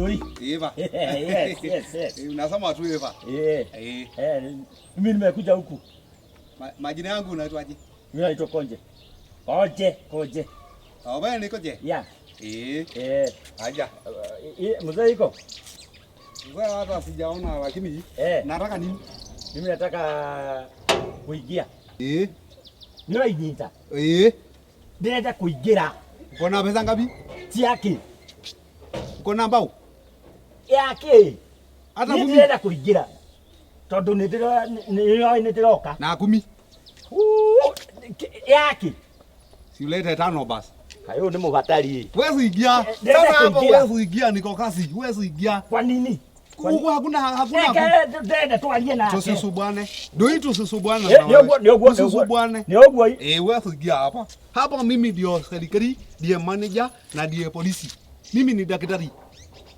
Mzuri. Eva. Yes. Unasema tu Eva. Mimi nimekuja huku. Majina yangu unaitwaje? Mimi naitwa Konje. Koje. Wewe ni Konje? Yeah. Aja. Mzee iko? Mzee hata sijaona lakini nataka nini? Mimi nataka kuingia. Ndio inyita. Ndio kuingira. Uko na pesa ngapi? Yake. Uko na mbao? Yake. Hata mimi ndio kuingira. Tondu nitiroka. Na 10. Yake. Si ulete 5 basi. Hayo ni muhatari. Wewe ingia. Sasa hapo wewe ingia niko kasi. Wewe ingia. Kwa nini? Huko hakuna. Dede tualie na. Tusisubwane. Ndio hii tusisubwane. Tusisubwane. Ni ogwo. Wewe ingia hapa. Hapa mimi ndio serikali, ndiye manager na ndiye polisi. Mimi ni daktari.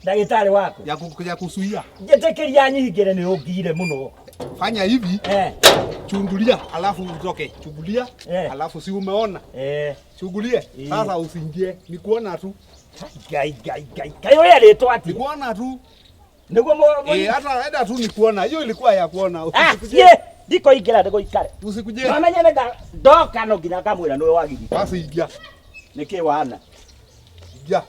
Daktari wako. Ya kusuia. Jetekeria nyingire ni ogire muno. Fanya hivi. Chungulia alafu utoke. Chungulia alafu si umeona? Chungulie. Sasa usiingie. Ni kuona tu. Gai. Kayo yaletwa ati. Ni kuona tu. Ndego hata tu ni kuona. Hiyo ilikuwa ya kuona. Usikuje. Diko igira ndego ikare. Usikuje. Mama nyene ndoka no ginya kamwira niwe wagiri. Basi ingia. Niki wana. Ingia.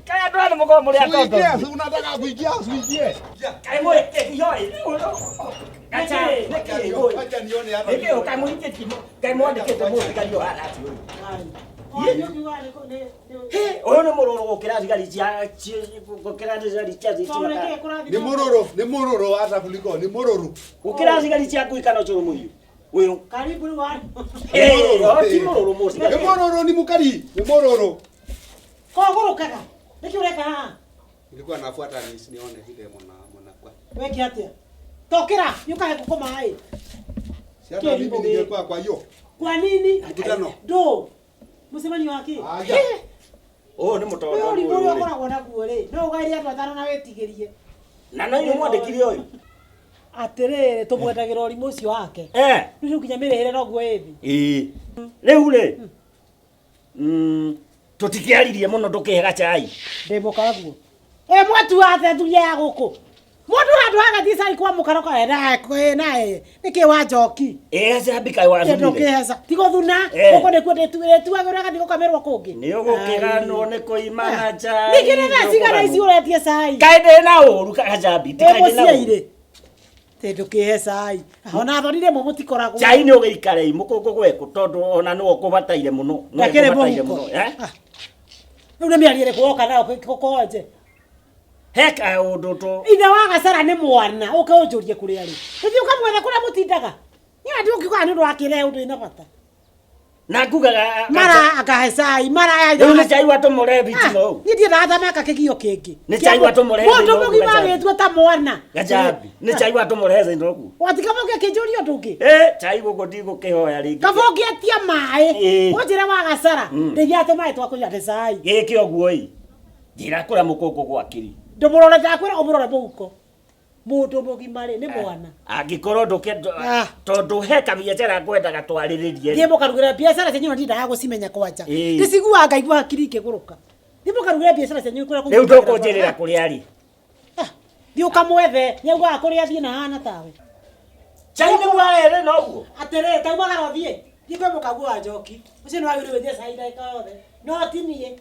Kaya ndo muko muri atoto. Ingia, si unataka kuingia, usiingie. Kai moyo yoi. Acha nione hapa. Niki kai moyo kimo. Kai moyo ndikete moyo kario hala ati wewe. Oyo ni muroro gukira thigari cia gukira thigari cia ni muroro hata kuliko ni muroro gukira thigari cia kuikana curu muyu uyu karibu ni wani ti muroro musi ni muroro ni mukari ni muroro kogurukaga niki ureka nilikuwa nafuata nione vile mwana kwa wewe kiatia tokera yuka gukoma hai si hata mimi ningekuwa kwa hiyo kwa nini mkutano do musemani wake ni mutoto wewe ulikuwa unaona kuore no ugairi andu atano na wetigirie na no ni mwandikire uyu atirire tumwetagira urimu ucio wake riu kinya mirehere no guo ithi riu ri tutikiaririe muno ndukihega chai ndimuka guo mwatu ate tuya guku mundu handu hagathi cai kwa mukaroka nae niki wa njoki acha bikai wa thuni ndukiheza tigo thuna guko nikuo nditwire tuagura gathi gukamerwa kungi ni ugukiganwo ni kuimana chai nikire na cigara ici uretie cai kai ndina uru kajambi tikai ndina uru ndukihe cai ona thonire mu mutikoragwo chai ni ugeikare imukungu gweku tondu ona no kubataire muno riu ni miarire kuoka nao kukonje heka undu to ithe wa Gacara ni mwana ukaunjurie kuria ri uthi ukamwetha kuria mutindaga ni andi ukikuga ni undu wakire undu ina bata na ngugaga mara akahe cai mara ya ni chai watu murebi tino ni ndia thama kigio kingi ni chai watu murebi mundu mugima wetwa ta mwana gajabi ni chai watu mureze ndoku watikamoke kinjurio nduki chai guko ndigo kihoya ringi kaboge atia mai unjira wa Gacara ndia ate mai twakunya de cai giki oguo i njira kura mukungu gwakiri ndumurore takwira umurore muko mundu mugima ri ni mwana angikorwo nduke tondu heka biacara ngwendaga twariririe thie mukarugira biacara cenyu ndindaga gucimenya kwanja ndicigua ngaigua hakiri ikiguruka thie mukarugira biacara cenyu kuria riu ndukunjirira kuria ri thie ukamwethe nyauga kuria thie na hana tawe chai ni mwaere noguo atere taumagara thie thie kwe mukagua njoki ucio ni wagire withie cai ndaika yothe no tinie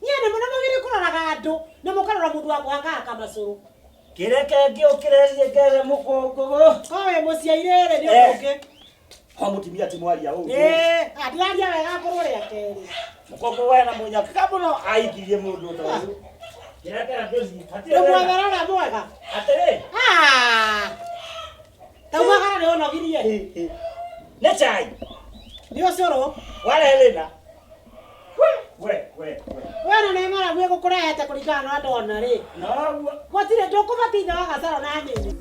niene muno mugire kuroraga andu na mukarora mundu wa kuhanga kamacuru kireke ngiukirerie ngere mukungu kowe muciairere ni unduke ho mutimia ti mwaria ugu atiraria wega korwo ria keri mukungu wena munyaka kamuno aikirie mundu toyu kireke ndozi atire mwega mwega atire taumagara ni onogirie ne chai ni ucuru wale Helena we wena ne mara gwe gukurehete kuringana na ndona ri no gotire ndukubatitha wa Gacara na nini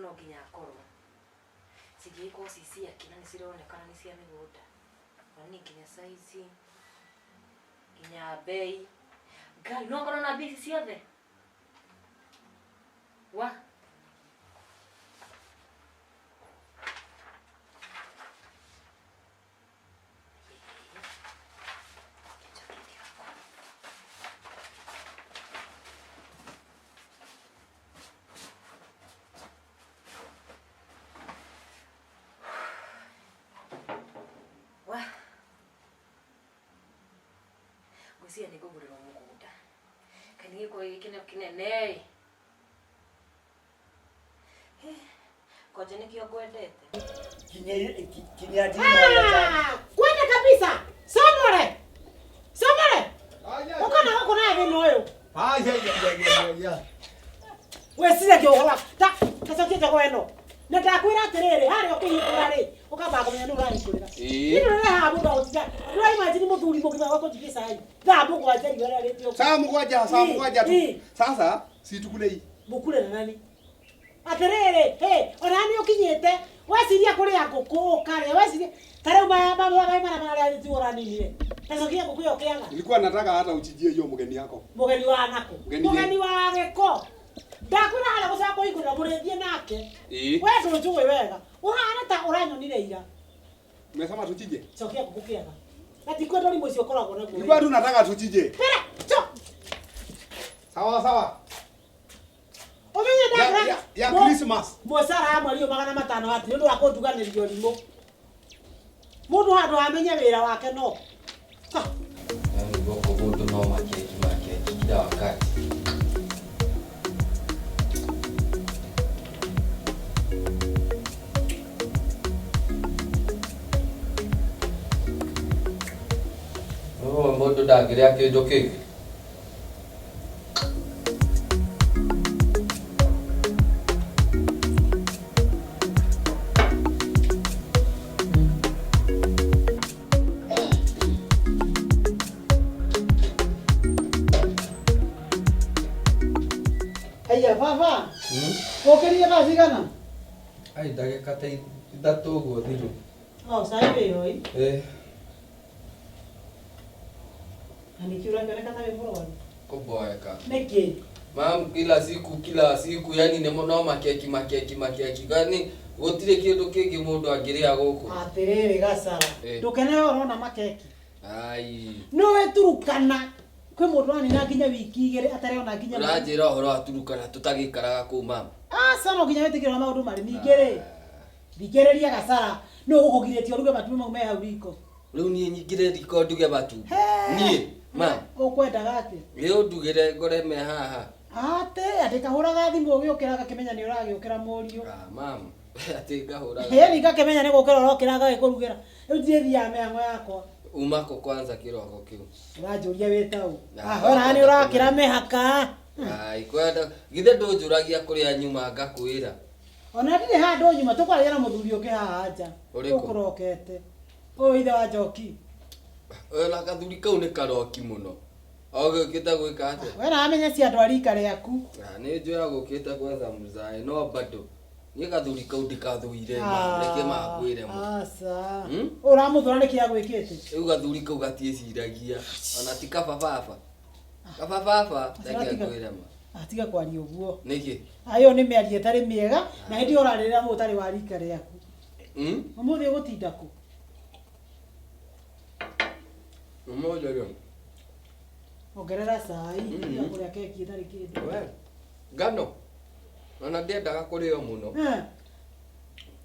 no nginya akorwo cigĩkwo ciciake na nĩcironekana nĩ cia mĩgũnda ni nginya size nginya bei Ngai no ngorwo na mbia ici ciothe wa Sia ni gugurira mugunda kani ko ikine kinene koje ni kio gwendete kinya dino kwenda kabisa somore ukana uko na vino oyo ya we sile kio hola ta kasokita kweno na takwira atiriri hari ukihikura ri ukamba kumenya nura hikurira ino na habu ba utija nura imagine muthuri mugima wako jikisa hai thabu kwa jeri wala retio saa mugwanja tu sasa situkule hii mukule na nani atiriri onani ukinyete wesiria kuri akuku kare wesiria kare baba mara tiora nini tasokia kukuyo kianga nilikuwa nataka hata uchijie hiyo mgeni yako mugeni wa nako mugeni wa geko ndakwira hala gusako ikura murethie nake wewe tujuwe wega uhana ta uranyonire ira umesema tuchije sokia kukukiaga ati kwa ndori mwisho koragwo na guo nilikuwa tu nataka tuchije pera cho sawa omenye ndakra ya Christmas mosara ya mwalio magana matano ati ndu akonduganirio limo mundu handu amenye wira wake no yani boko boto no makeki kila wakati Moto dagiria kido kiki Aya baba okeria basi kana ai dagika ta itatu guo thiru sai oi ani kiura ngana kata wewe kuboeka niki mam kila siku yani nemo no makeki gani gotire kindu kingi mundu angiria guku atiriri gasara tukene urona makeki ai no weturukana kwe mundu ani na nginya wiki igere atare ona nginya urajira horo aturukana tutagikaraga ku mam sana nginya wetikira maundu mari ningere thikereria gasara no gukugiretie uruge matume mau me hau riko riu nie nyingire riko nduge matu nie mam ukwenda gake riu ndugire ngore me haha ate kahuraga thimu ugiukiraga kimenya ni uragiukira murio mam ati ngahura ni ngakimenya ni gukira urokiraga gikurugira riu thia meango yakwa umako kwanza kiroko kiu urajuria witau ora ni urakira mehaka ai kwenda githe ndunjuragia kuria nyuma ngakwira ona ndire handu nyuma tukwarira na muthuri uki haha nja ukurokete ithe wa Njoki ona kathuri kau ni karoki muno ogukita gwika ate we na amenya cia andu arika riaku ni njura gukita gwetha muzai no bado ni kathuri kau ndikathuire reke makwire mu asa uramuthura ni kia gwikite riu kathuri kau gatieciragia ona ti kababa ndake kwire ma atiga kwari uguo niki ayo ni miarie tari miega na hindi urarira mutari wa rika riaku umuthi ugutinda ku mmoja leo ongerera cai ya kuria keki itari kindu ngano ona ndendaga kurio muno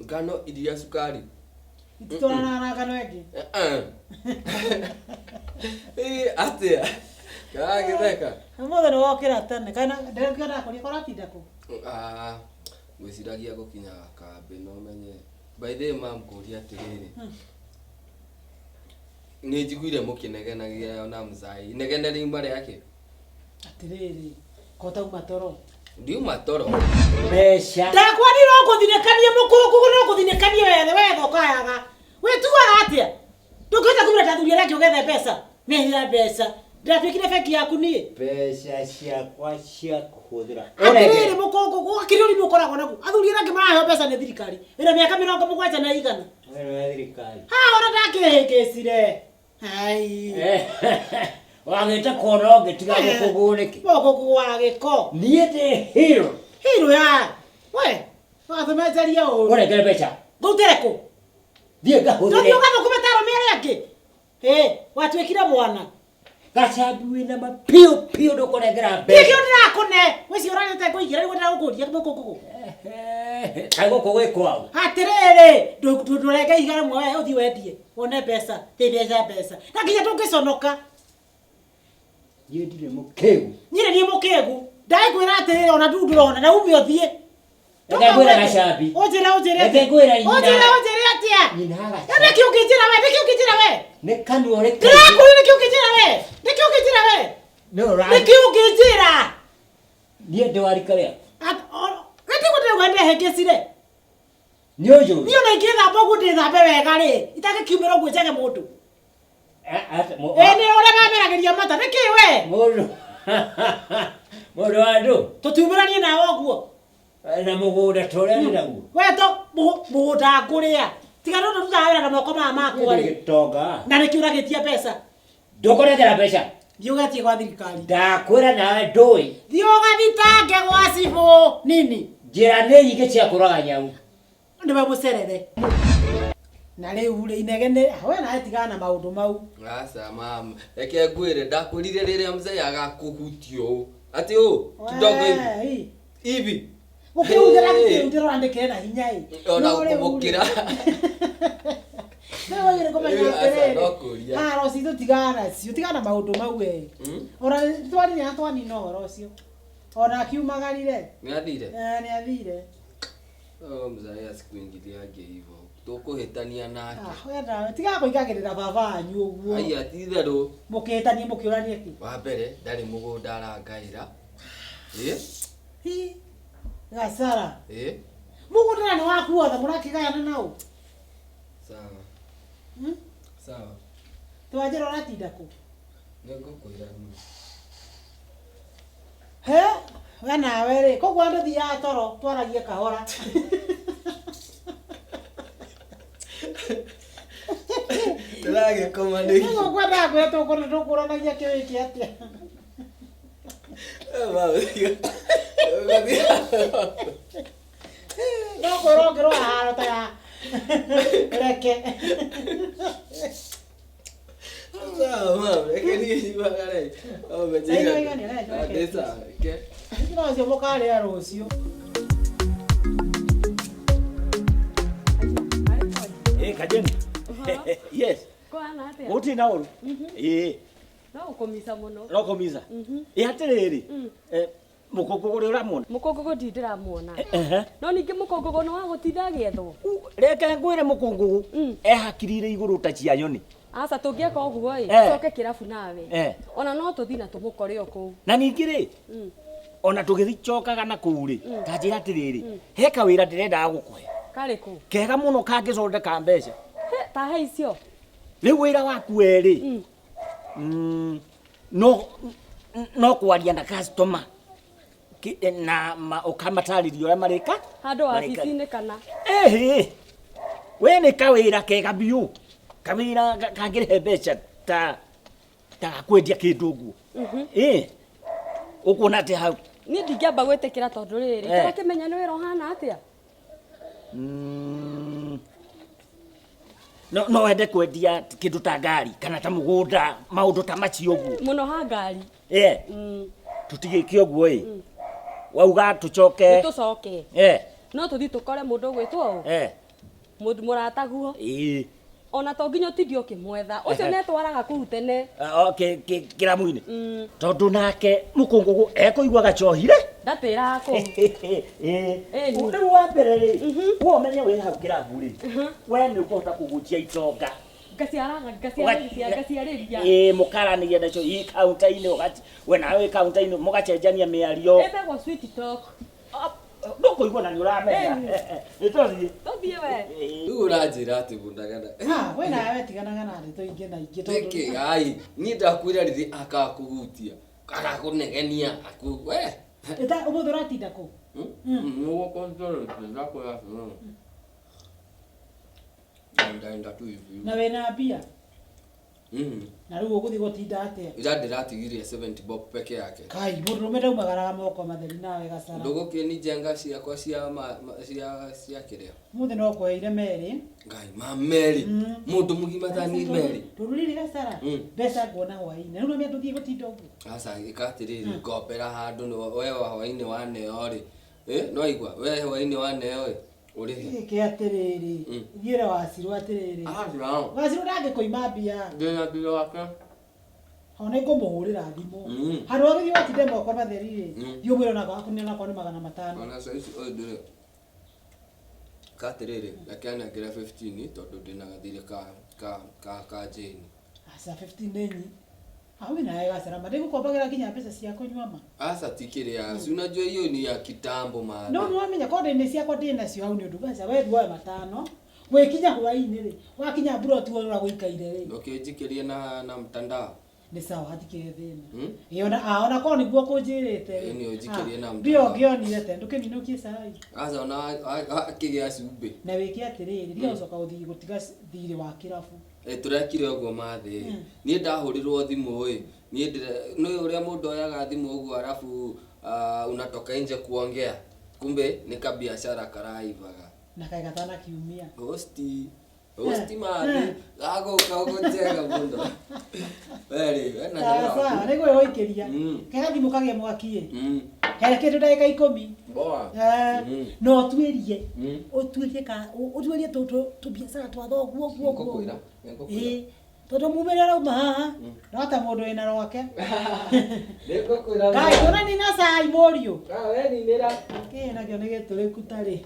ngano iria sukari ititwarana na ngano engi atia gagitheka umuthi ni wokira tene kana ndirikana kuria koratinda ku gwiciragia gukinyaga kambi no menye by the mam kuria atiriri ni njiguire mukinegenagia ona mzai inegene rimba riake atiriri kota umatoro ndiuma toro besha ndakwani no kuthinekania mukuku no kuthinekania wewe ukayaga we tuaga atia ndukita kumira tathuria rake ugethe pesa nehira pesa Ndatwikire bengi yaku nie. Mbeca ciakwa cia kũhũthĩra. Atĩrĩrĩ mũkongo gũkĩrĩ ũrĩmi ũkoragwo naguo. Athuri arĩa maraheo mbeca nĩ thirikari. Ĩna mĩaka 70 Wewe wa thirikari. Ona ndakĩhĩngĩcire. Hai. Wagĩte kona ũngĩtiga gũkũgũrĩke. Mũkongo wa gĩko. Niĩ ndĩ hero. Hero ya. We. Wathumeteria ũũ. Ũrekere mbeca. Ngũtere kũ? Thiĩ ngahũthĩre. Tũthiĩ ũgathũkũme taro mĩarĩ angĩ. Watwĩkire mwana. Gacabi wĩna mapiũ ndũkũnengera mbeca. Nĩkĩo ndĩrakũne. Wĩci ũranĩte kũingĩra nĩguo ndĩrakũria mũkongo. Kaĩ gũkũ gwĩ kwao. Atĩrĩrĩ, ndũrenge igara mwe ũthiĩ wendie. Wone mbeca, mbeca. Na nginya tũngĩconoka. Niĩ ndirĩ mũkĩgu. Nyine nĩ mũkĩgu. Ndakwĩra atĩrĩrĩ ona ndũrona na ume ũthiĩ. Ndagwĩra gacabi. Ũnjĩre. Ndagwĩra nyina. Ũnjĩre atĩa? Nyina gacabi. Nĩkĩo ũkĩnjĩra we. Nĩ kanua rĩkĩ. Ndĩrakũria nĩkĩo ũkĩnjĩra we. Nĩkĩo ũkĩnjĩra. Niĩ ndĩwarika rĩa. Wende hengecire. Nĩ ũyũ. Niĩ ona ingĩthamba ũguo ndĩthambe wega rĩ. Itagĩkiumĩra ũguo njage mũndũ. Nĩ ũrĩa mameragĩria mata. Nĩkĩ we? Mũndũ wa andũ. Tũtiumĩranie nawe ũguo. Na mũgũnda tũrĩa naguo. Weto mũgũnda ngũrĩa. Tiga no tũtawĩra na moko maya makwa rĩ. Gĩtonga. Na nĩkĩo ũragĩtia mbeca. Ndũkũnengera mbeca. Thiĩ ũgetie gwa thirikari. Ndakwĩra nawe ndũĩ. Thiĩ ũgathitange gwa cibũ nini. Njĩra nĩ nyingĩ cia kũraga nyau. Nĩwe mũcerere. Na rĩu rĩ inegene we nawe tigana na maũndũ mau. Asa mama, reke ngwĩre ndakũrire rĩrĩa mzee agakũhutio. Ati kidogo hivi. Ũkĩrũndĩra ũrandĩkĩre na hinya ĩ. Ona kũmũkĩra. Wewe yule kama ya Rosi tutigana cio tigana maundu mau we. Ora twani no Rosi. Ona kiumagarire. Ni athire. Ni athire. Mzee asikuingilia aje hivyo. Tukuhitania nake. Wenda tiga kuigagirira baba anyu uguo. Ai atitherũ. Mukihitania mukiurania ki. Wa mbere ndari mugunda arangaira. Hi. Gasara. Mugunda ni waku othe murakigayana nao. Sawa. Sawa. Twajira uratinda ku. Nĩngũkwĩra niĩ. We nawe rĩ, koguo andũ thiaga toro twaragie kahora. Ndĩragĩkoma nĩ. Nĩguo ngwenda kwĩra tũkũranagia kĩwĩkĩ atĩa. No kwĩra ũngĩrũa haro ta ya reke. Sawa mama, reke niĩ nyumagare. Ndĩsa, ke. Rũciũ mũkarĩa rũciũ. Kajeni. Yes. Kwana atia? Uti na uru. No ukomisa muno. No komisa. Atiriri. Mukongo uri uramona. Mukongo ndiramuona. No ningi mukongo no wagutitha giethwo. Reke ngwire mukongo. Hakirire iguru ta cia nyoni. Asa tungieka uguo coke kirabu nawe. Ona no tuthi na tumukore oku. Na ningi ri. Ona tugithi cokaga na kuri. Ta njira atiriri. He kawira ndirenda gukuhe. Kariku. Kega muno kangicondeka mbeca. Ta he icio. Riu wira waku eri. No kwaria na customer. Na ukamatarĩrio ũrĩa marĩka handũ wabici-inĩ kana we nĩ kawĩra kega biũ kawĩra kangĩrĩhe mbeca ta kwendia kĩndũ ũguo ũkuona atĩ hau niĩ ndingĩamba gwĩtĩkĩra tondũ rĩrĩ tũrakĩmenya nĩ wĩra ũhana atĩa no wende kwendia kĩndũ ta ngari kana ta mũgũnda maũndũ ta macio ũguo mũno ha ngari tũtigĩke ũguo wauga tucoke tucoke no tuthi tukore mundu gwitwo mundu murataguo ona to nginya tindio kimwetha ucio netwaraga kuu tene kiramu-ini tondu nake mukungugu ekuigua gacohire ndatwira ko riu wa mbere ri wo menye wi hau kiramu-ri we nĩ ũkũhota kũgucia itonga ngaciarĩria mũkaranigia nacio i kaunta-inĩ we nawe kaunta-inĩ mũgacenjania mĩario etagwo sweet talk kuigua na ni uramenya nitothie Tothie we. Rĩu ũranjĩra atĩ bundagana. Ha, we nawe tiganaga na thĩ tũingĩ na ingĩ tondũ. Teke ai, niĩ ndakwĩra rĩrĩ akakũhutia. Agakũnegenia aku we. Eta ũmũthĩ ũratinda kũ? Nũgũ control ndakwĩra. Ndaenda tu hivi. Na wena mbia? Na rĩu ũgũthiĩ gũtinda atĩa? Ira ndĩratigirie 70 bob peke yake. Kai, mũndũrũme ndaumagaraga moko matheri nawe gacara. Ndũgũkĩninjenga ciakwa cia kĩrĩa. Mũthĩ no kweire merĩ. Ngai ma Meri. Mũndũ mũgima thani Meri. Tũrũrire gacara. Mbeca nguona hwaĩ-inĩ. Rĩu no mĩandũ thiĩ gũtinda ũguo. Asa ĩkatirĩrĩ ngopera handũ we hwaĩ-inĩ waneo rĩ. No igua we hwaĩ-inĩ waneo rĩ. Uri ke atiriri ngira wasirwa atiriri wasirwa ndangĩkũima mbia ndĩna mbia wake ona ngũmũhũrĩra thimũ handũ agĩthiĩ watinde moko matheri rĩ thiĩ ũmwĩre onako akunĩra kwa nĩ 500 ona saizi ũyũ ndĩrĩ katirĩrĩ akĩanengera 15 tondũ ndĩna gathirĩ ka jeni asa 15 nĩ Hawi na yeye gacara madego kwambagira kinya pesa cia kunywa ma. Asa tikiria. Si unajua hiyo ni ya kitambo maana. No wamenya konde ni cia kwa ndina cio au ni undu gaca we duwa matano. We kinya hwaini ri. Wakinya bro tu ora guikaire ri. Ukijikiria na mtandao. Ni sawa hatikire thina. Ona ko ni guo kunjirite ri. Ni ujikirie na mtandao. Bio ngionire te ndukininukie sai. Asa ona akigia cube. Na wiki atiriri ria ucoka uthii gutiga thiri wa kirabu. Turekire uguo mathi nie ndahurirwo thimu nie no uria mundu oyaga thimu uguo arafu unatoka nje kuongea kumbe ni kabiashara karaivaga na kaigatana kiumia hosti mani ago kaogotega mundo weri wena sasa nigo yoikeria kega thimu kagie mwakie kaya kindu ndagika 10 boa no tuirie utuirie tu biashara twa thoguo guo todo mumere rauma haha rata mundu ina rwake ndiko kwira kai tona ni na sai morio we ni nira kina kio nigituri kutari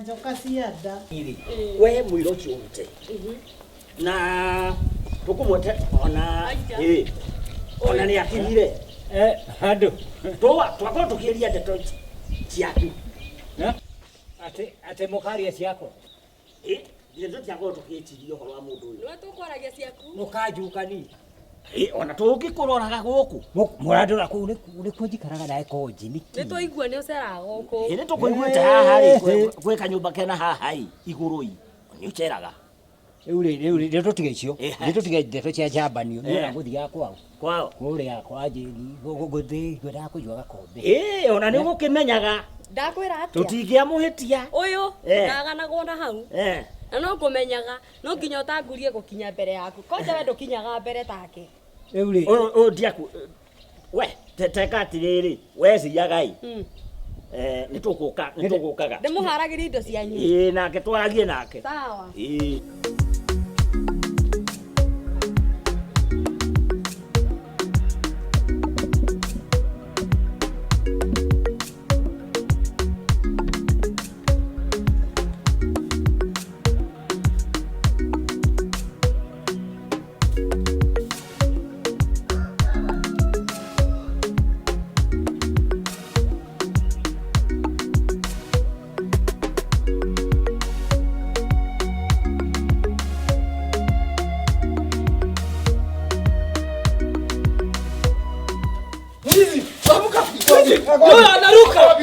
njoka cianda we mwiro ciunte na tukumwete ona ni akinyire handu twako tukiria ndeto ciaku ate mukaria ciako ndeto ciako tukitirio horo wa mundu uyu Nĩ tũkwaragia ciaku. mukajukani ona tungikuroraga guku muradura ku uri kunjikaraga nae koji niki Nĩ tũigua nĩ ũceraga gũkũ. ine tukuiguite haha ri gwe kanyumba kena haha iguru ni ucheraga riu tutige icio tutige ndeto cia njambanio nĩ na gũthiaga kwao kũrĩa kwa njĩri gũthi ngwenda kũnyua gakombe ona nĩ gũkĩmenyaga Ndakwĩra atĩa? tũtingĩamũhĩtia Ũyũ ndaganagwo na hau. Na no kũmenyaga no nginya ũtangurie gũkinya mbere yaku. Koja we ndũkinyaga mbere take. Rĩu ndiaku we teka atirĩrĩ weciagai nĩ tũgũkaga Ndĩmũharagĩria indo cianyu. nake twaragie nake Sawa.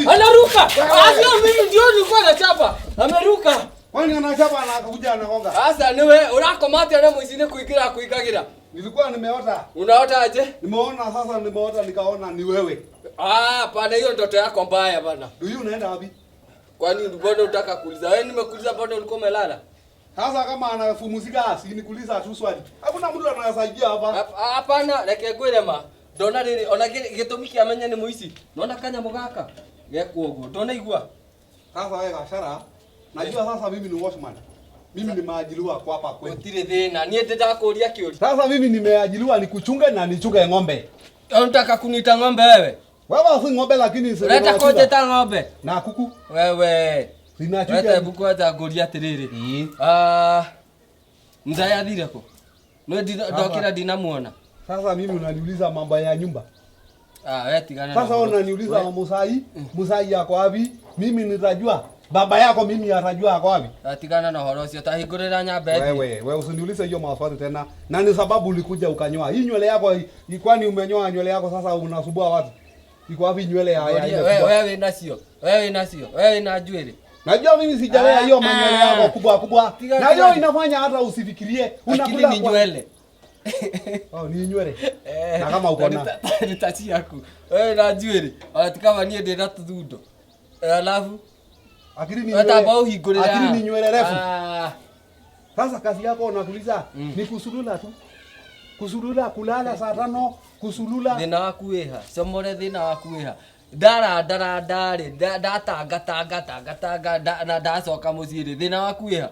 Anaruka. Asio mimi ndio nilikuwa nachapa. Ameruka. Kwani anachapa na akakuja anagonga? Sasa niwe unakomata na mwizine kuikagira. Nilikuwa nimeota. Unaota aje? Nimeona sasa nimeota nikaona ni wewe. Pana hiyo ndoto yako mbaya bana. Ndio unaenda wapi? Kwani mbona unataka kuuliza? Wewe nimekuuliza mbona ulikuwa umelala? Sasa kama anafumuzika nikuuliza tu swali. Hakuna mtu anasaidia hapa. Hapana, reke gwirema. Ndona riri ona gitumi kia menya ni muici. Nona kanya mugaka. Geko uguo. Ndona igua. Sasa wewe gashara. Najua sasa mimi ni watchman. Mimi nimeajiriwa kwa hapa kwetu. Utire thina. Nie ndĩrakuria kiuri. Sasa mimi nimeajiriwa nikuchunge na nichunge ng'ombe. Unataka kunita ng'ombe wewe? Wewe si ng'ombe lakini si. Unataka kujeta ng'ombe? Na kuku. Wewe. Sinachunga. Wewe buku hata nguria atiriri. Mzaya thire ko. No ndokira ndinamuona. Sasa mimi unaniuliza mambo ya nyumba. wewe tigana. Sasa unaniuliza Musai yako wapi? Mimi nitajua. Baba yako mimi atajua yako wapi? Tigana na horo sio tahigurira nyambe. Wewe usiniulize hiyo maswali tena. Na ni sababu ulikuja ukanyoa. Hii nywele yako kwani umenyoa nywele yako sasa unasumbua watu? Iko wapi nywele ya wewe nasio? Wewe na nywele. Najua mimi sijalea hiyo manywele yako kubwa. Na hiyo inafanya hata usifikirie unakula ni nywele. Ni nywele. Na kama uko na nitachi yako. Wewe na nywele. Kama nie ndina tuthundo. Alafu akili ni nywele refu. Sasa kazi yako unakuuliza ni kusulula tu. Kusulula kulala saa 5 kusulula. Thina waku iha. Somore thina waku iha. Dara datanga na ndacoka muciri thina waku iha.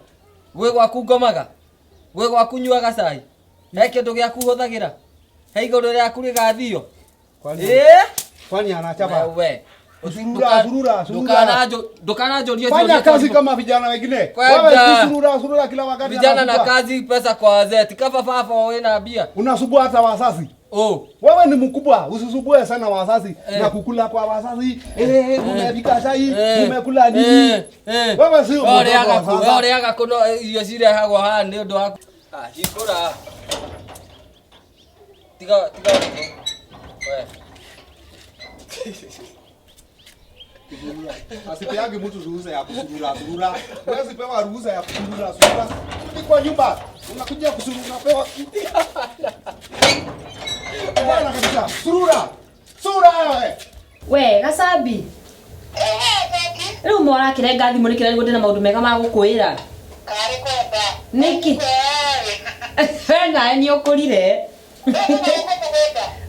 We gwaku ngomaga. We gwaku nyuaga cai. He kindu giaku huthagira. He iguru riaku rigathio. Kwani anachapa. We Surura. Dukanajoria fanya kazi kama vijana wengine. Wewe surura kila wakati. Vijana na kazi, pesa kwa wazee. Tikafa fafa wewe na bia. Unasubua hata wazazi. Wewe ni mkubwa, usisubue sana wazazi na kukula kwa wazazi. Umepika chai, umekula nini? Wewe sio mkubwa. Ore yaga kono iyo cire hago ha ni undu waku. Hikura. Tiga. Wewe. Asipeagi mtu ruhusa ya kusurura. Wewe sipewa ruhusa ya kusurura. Ni kwa nyumba. Unakuja kusurura unapewa. Bwana kabisa. Surura wewe. We Gacabi. Riu mora kirenga thimu nikira ngo ndina maundu mega ma gukwira. Kari kwenda. Niki. Wenga ni ukurire.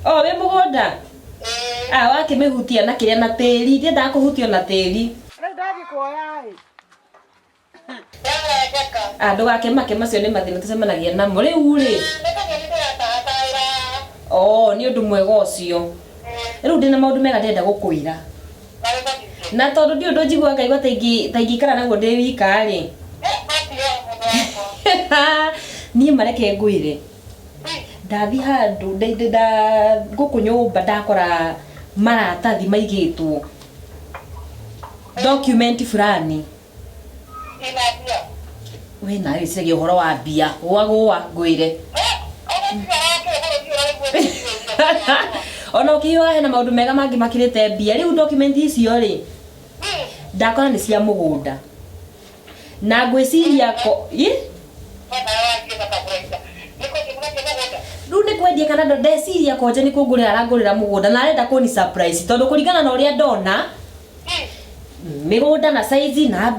We mugunda. Wakimehutia na kiria na tiri, ndenda kuhutio na tiri. Ndagikuoya ndugakemake macio ni mathina tucemanagia namo riu ri. Ni undu mwega ucio. Riu ndina maundu mega ndenda gukwira. Na tondu ndi undu njigua ngaigua ta ingikara naguo ndi wika ri. Ni mareke ngwire. Ndathi handu nda guku nyumba ndakora maratathi maigitwo document fulani. We na icege uhoro wa bia wagwa ngwire. Ona ukiwa hena maundu mega mangi makirite bia riu document icio ri ndakora ni cia mugunda na ngwiciria ko Rune kwendia kana ndeciria koje ni kungurira arangurira mugunda na arenda kuni surprise tondu kuringana na uria ndona migunda na size na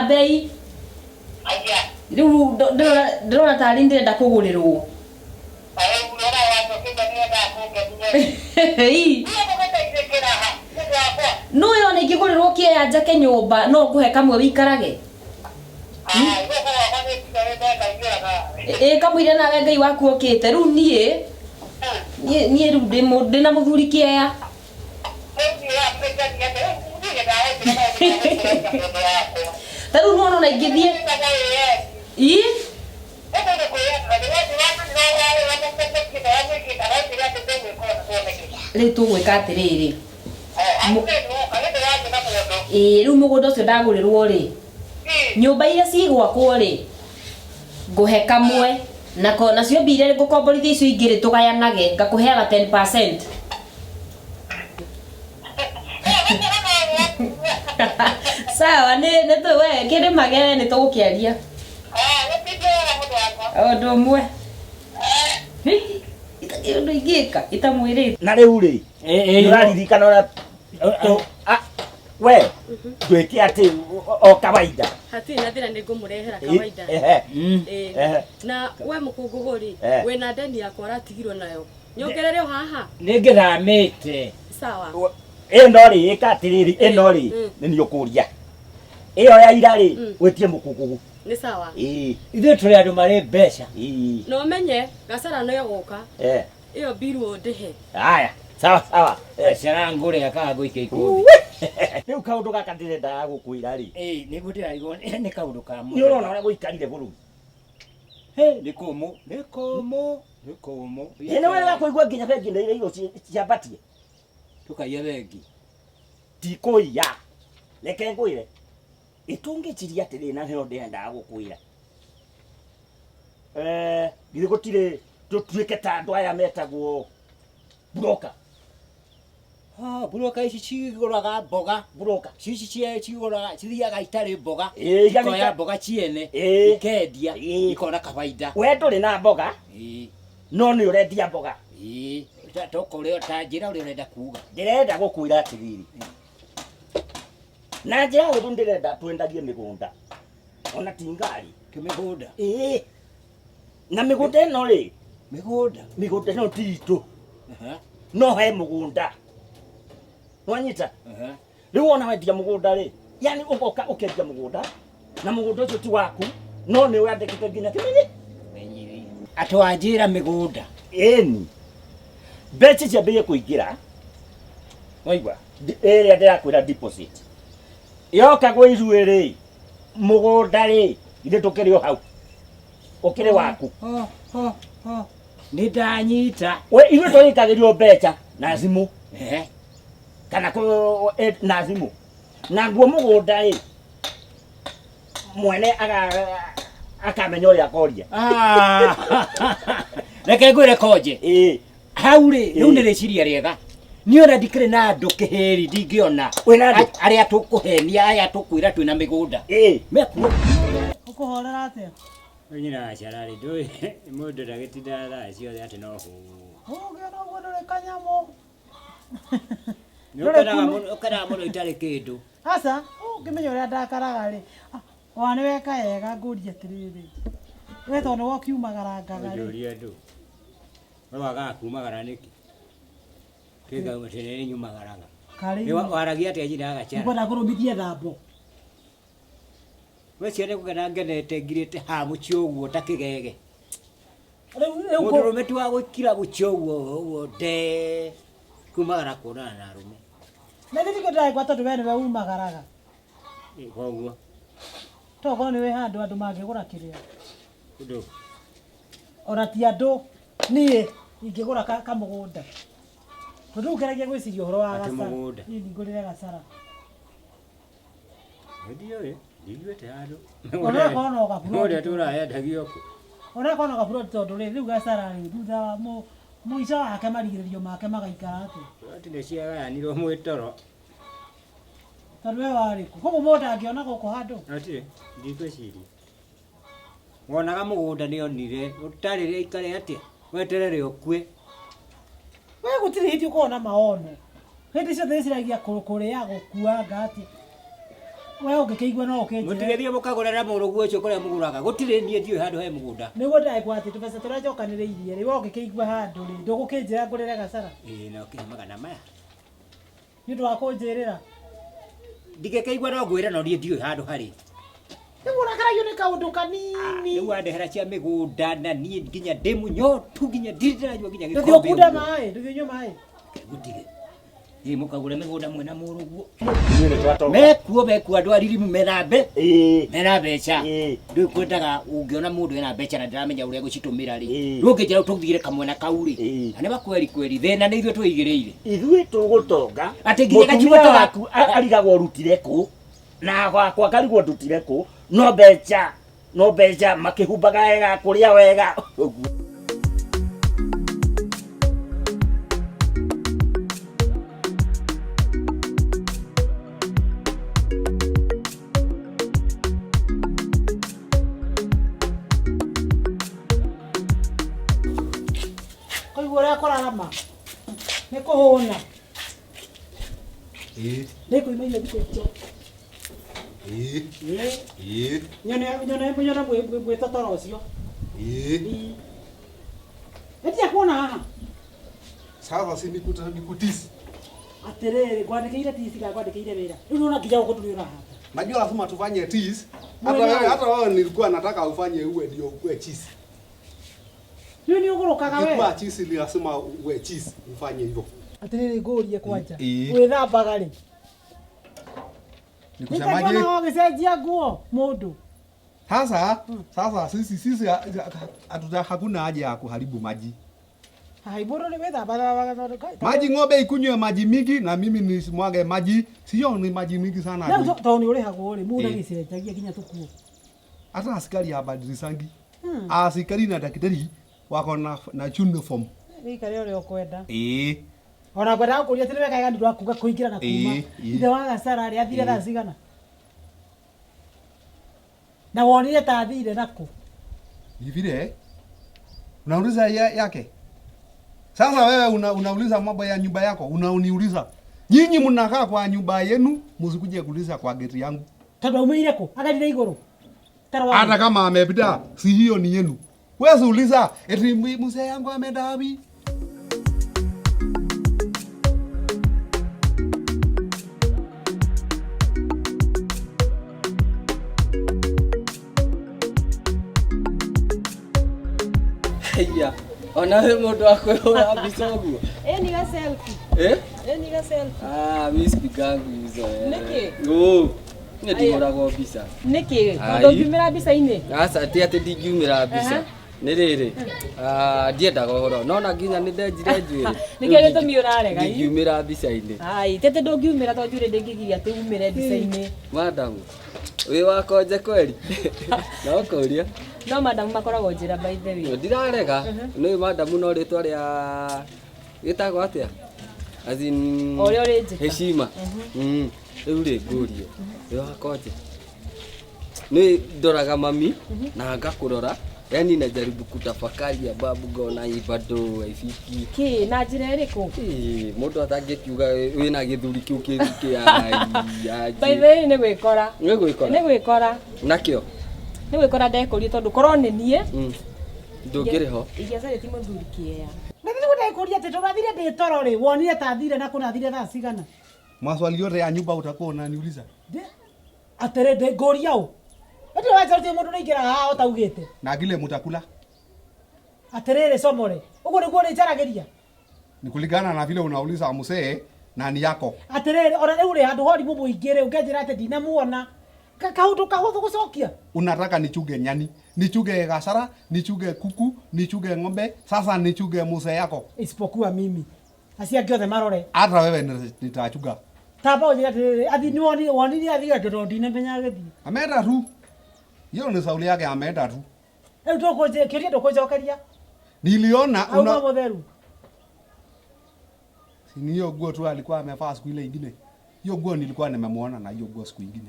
bei riu ndona tari ndirenda kugurirwo no yone ingigurirwo kianja ke nyumba no nguhe kamwe wikarage kamwire nawe Ngai waku okite riu nie riu ndina muthuri kieya taru no na ingithie riu tugwika atiriri riu mugunda ucio ndagurirwo ri nyumba iria cigwakwo ri nguhe kamwe nacio mbire ngukomborithia icio ingiri tugayanage ngakuheaga 10%. Sawa ni tu we kiri magere ni tugukiaria undu umwe undu ingika itamwirite na riu ri uraririkana ora we tweke ati o kawaida hatina thina ni ngumurehera kawaida na we mukunguguri we na ndeni yakwa aratigirwo nayo nyongerere haha ningiramite sawa eno ri ikatiriri eno ri ni ukuria iyo ya ira ri wetie mukungugu ni sawa ithe turi andu mari mbeca no menye Gacara no yogoka iyo biru ndihe haya sawa ciana ngure akago ikeikundi riu kaundu gaka ndirenda gukwira ri niguo ndirarigwo ni kaundu ka ni urona uria guikarire buru ni kumu Nikomo. Ene wala kuigwa nginya bengi ndio irio ciambatie. Tukaiya bengi. Tikuiya. Reke ngwire. Itungichiria atiri na hero ndenda gukwira. Githĩ gũtirĩ tũtuĩke ta andũ aya metagwo broker. Broker ici cigũraga mboga. Broker. Cici cigũraga cithiaga itarĩ mboga. Ikoya mboga ciene. Ikendia. Ikona kabaida. We ndũrĩ na mboga. No nĩ ũrendia mboga. Tokoreo ta njĩra ũrĩa ũrenda kuuga. Ndĩrenda gũkwĩra atĩrĩrĩ. Na njĩra hũthũ ndĩrenda twendagie mĩgũnda. Ona ti ngari. Kĩmĩgũnda. Na mĩgũnda ĩno rĩ. Mĩgũnda ĩno ti itũ. No he mũgũnda. Wanyita? Rĩu wona wendia mũgũnda rĩ. Yani ũgoka ũkendia mũgũnda. Na mũgũnda ũcio ti waku. No nĩ wandĩkĩte nginya kĩmenyi. Atwanjĩra mĩgũnda. Ĩni. Mbeca ciambĩrĩrie kũingĩra. Waigua? Ĩrĩa ndĩrakwĩra deposit. Yoka gwĩ iruĩ rĩ. Mũgũnda rĩ. Ithe tũkĩrĩ o hau. Ũkĩrĩ waku. Nĩ ndanyita. We ithuĩ twĩkagĩrio mbeca na thimũ. Kana na thimũ. Na guo mũgũnda rĩ. Mwene akamenya ũrĩa akoria. Reke ngwĩre Konje. Hau rĩ, rĩu nĩ rĩciria rĩega. Niĩ ona ndikĩrĩ na andũ kĩhĩri ndingĩona. Arĩa tũkũhenia aya tũkwĩra twĩna mĩgũnda. Mekuo. Ũkũhorera atĩa? Nyina acararĩ ndũĩ mũndũ ndagĩtinda thaa ciothe atĩ no hũ. Ũgĩona ũguo ndũrĩ kanyamũ. Ũkenaga mũno itarĩ kĩndũ. Aca, ũngĩmenya ũrĩa ndakaraga rĩ. Wa nĩ weka wega ngũria atĩrĩrĩ. We tondũ nĩwe ũkiumagarangaga rĩ. Ũjũria andũ. We wagaga kumagara nĩkĩ? Kĩngauga atĩ nĩ nyumagaraga. Waragia atĩa njĩra ya gacara? Ngwenda kũrũmithia thambo. We ciana kũgena ngenete ngirĩte ha mũciĩ ũguo ta kĩgege. Mũndũrũme ti wa gũkira mũciĩ ũguo nde kumagara kuonana na arũme. Na nĩ ndikĩ ndĩraigua tondũ we nĩwe umagaraga. Koguo. Tokorwo nĩwe handũ andũ mangĩgũra kĩrĩa. Ũndũ. Ona ti andũ niĩ ingĩgũra kamũgũnda. Tondũ ngeragia gwĩciria ũhoro wa gacara. Niĩ ndingũrĩre gacara. Ndiũĩ. Ndiguĩte handũ. Ona kono gaburo. Mũndũ tũrayendagio kũ. Ona kono gaburo tondũ rĩu gacara rĩ thutha wa mũico wake marigĩrĩrio make magaikara atĩ. Ati nĩ ciagayanirwo mwĩtoro. Tondũ we warĩ kũ. Koguo mũndũ angĩona gũkũ handũ. Ati ndigwĩciria. Wonaga mũgũnda nĩ onire ũtarĩ rĩa ikare atĩa. Weterere ũkue. We gũtirĩ hĩndĩ ũkorwo maono. Hĩndĩ ciothe ciragia kũrĩa gũkuanga atĩ. We ũngĩkĩigua no ũkĩnjĩre. Mũtigethie mũkagũrĩra mũrũguo ũcio kũrĩa mũgũraga. Gũtirĩ niĩ ndiũĩ handũ he mũgũnda. Nĩguo ndĩraigua atĩ tũbeca tũrĩa njokanĩrĩirie rĩ, we ũngĩkĩigua handũ rĩ, ndũgũkĩnjĩra ngũrĩre gacara. Na ũkĩhe magana maya. Nĩ ũndũ wa kũnjĩrĩra. Ndingĩkĩigua no ngwĩre no niĩ ndiũĩ handũ harĩ. Nĩguo ũrakaragio nĩ kaũndũ kanini. Rĩu wandehera cia mĩgũnda na niĩ nginya ndĩ mũnyotu nginya ndirĩranyua nginya gĩkombe. Ndũthiĩ ũkunda maĩ, ndũthiĩ ũnyue maĩ. Gũtige. Ĩ mũkagũre mĩgũnda mwena mũrũguo. Mekuo andũ aririmu mena mbeca. Ndikwendaga ũngĩona mũndũ ena mbeca na ndĩramenya ũrĩa gũcitũmĩra rĩ. Rĩu ũngĩnjĩra ũtũthire kamwena kau rĩ. Na nĩ bakweri thĩna nĩ ithuĩ twĩigĩrĩire. Ithuĩ tũgũtonga. Atĩ nginya gacigo gaku arigagwo rutire kũ. Na gwakwa karigwo ndutire kũ. No mbeca makĩhumbaga wega kũrĩa wega. Korarama. Nĩ kũhũna. Nĩ kũimaire thikũ icio. Nyone mwĩtotoro ũcio. Nĩtia kuona haha. Sasa si nikutisi. Atĩrĩrĩ, ngwandĩkĩire tisi kana ngwandĩkĩire wĩra. Rĩu nona kija huko tulio hapa. Najua lazima tufanye tisi. Hata wewe nilikuwa nataka ufanye uwe ndio ukue cheese. Nini ũgũrũkaga we? Kwa cheese ni lazima uwe cheese ufanye hivyo. Atĩrĩrĩ ngũrie kwanja. Gwĩthambaga rĩ. Nikusemaje? Nĩkĩona gĩcenjia nguo mũndũ. Sasa sisi hakuna haja ya kuharibu maji. Haiboro ni wetha Maji ng'ombe ikunywe maji mingi na mimi nisimwage maji. Sio ni maji mingi sana. Na to ni ule hago ule muda giciragia kinya tukuo. Hata askari habadilisangi. Askari na daktari wako na uniform. Ikare ule okwenda. Ona kwenda kuria tene weka ndu akuga kuingira na kuma. Ithe wa gasara ari athire thaa cigana. Na wonire ta athire nako. Ni vile unauliza yake. Sasa wewe unauliza mambo ya nyumba yako, unaniuliza. Nyinyi mnakaa kwa nyumba yenu, msikuje kuuliza kwa geti yangu. Tada umeire ko, akalile igoro. Hata kama amepita, si hiyo ni yenu. Wewe uliza, eti mzee yangu ameenda wapi? Haya. Ona wewe mtu wako kabisa huko. Ni ga selfie. Ni ga selfie. Mimi sipigangu hizo. Niki? Ndimoragwo bisa. Niki? Ndo ngimira bisa ine. Asa ati ndingimira bisa. Nĩ rĩrĩ ndiendaga ũhoro nona nginya nĩ ndenjire njuĩrĩ nĩkĩo gĩtũmi ũrarega ngiumĩra mbica-inĩ tete ndũngiumĩra tondũ njuĩrĩ ndĩngĩgiria atĩ umĩre mbica-inĩ madamu wĩ wakonje kweri no kũria no madamu makoragwo njĩra by the way ndirarega nĩ madamu no rĩtwa rĩa gĩtagwo atĩa ũrĩa ũrĩ njĩka heshima rĩu rĩ ngũrio wĩ wakonje nĩ ndoraga mami na ngakũrora yani najaribu kutafakari ya babu ngona ibado ifiki ki na njira ĩrĩkũ mũndũ atangĩkiuga wĩna gĩthuri kĩu kĩrike ai by the way nĩ gwĩkora nakĩo nĩ gwĩkora ndekũrie tondũ korwo nĩ niĩ ndũngĩrĩ ho ingĩacarĩ ti mũthuri kĩea na nĩ ndekũria atĩ tũrathire ndĩ toro rĩ wonire ta thire na kũnathire thaa cigana maswali yote ya nyumba utakuwa unaniuliza atĩrĩ ndĩngũria ũ Eti wacha mundu naikira haha utaugite. Na kile mutakula. Aterere somore. Ugo niguo ni charageria. Ni kulingana na vile unauliza musee nani yako. Aterere ora riu ri handu hori mubuingire ungenjira ati ndinamuona. Kahuthu gucokia. Unataka nichuge nyani, nichuge gasara, nichuge kuku, nichuge ng'ombe, sasa nichuge musee yako. Isipokuwa mimi. Asia giothe marore. Hata wewe nitachuga. Taba ujira aterere athi ni woni athi gatoro ndinamenya gathi. Ameenda tu. Hiyo ni sauli yake ameenda tu. Ndokoje kiria ndokoje okaria. Niliona una modelu. Si hiyo nguo tu alikuwa amevaa siku ile nyingine. Hiyo nguo nilikuwa nimemuona na hiyo nguo siku nyingine.